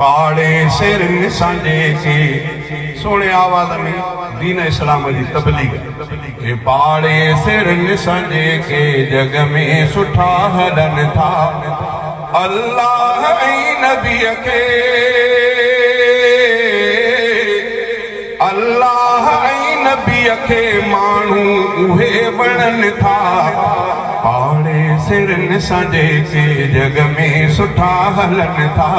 पाड़े सिर निसांजे के सोने आवाज में दीन इस्लाम जी तबलीग के पाड़े सिर निसांजे के जग में सुठा हलन था अल्लाह नबी के अल्लाह नबी के मानू उहे वणन था पाड़े सिर निसांजे के जग में सुठा हलन था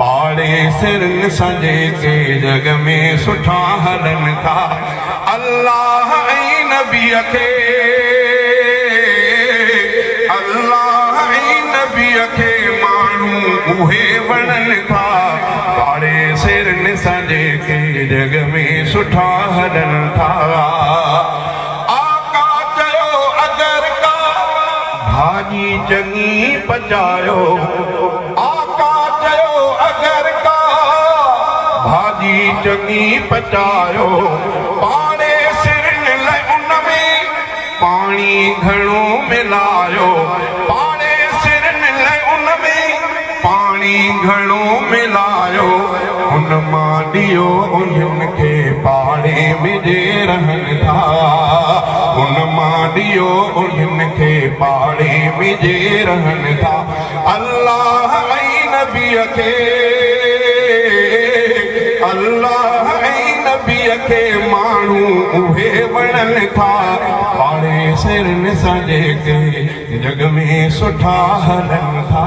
पाड़े सिर निसांजे के जग में सुठा हलन था अल्लाह नबी के अल्लाह नबी के मानू उहे वणन था पाड़े सिर निसांजे के जग में सुठा हलन था आका चयो अगर का भाजी चङी पचायो आका चयो अगर का भाजी चङी पचायो पाड़े सिर लाइ उन में पाणी घणो मिलायो पाड़े सिर लाइ उन में पाणी घणो मिलायो उन मां ॾियो उन्हनि खे पाड़े विझे रहनि था उन मां ॾियो उन्हनि खे पाड़े विझे रहनि था अल्लाह नबी के अल्लाह नबी के मानू उहे वणन था पाड़े सिर निसांजे के जग में सुठा हलन था।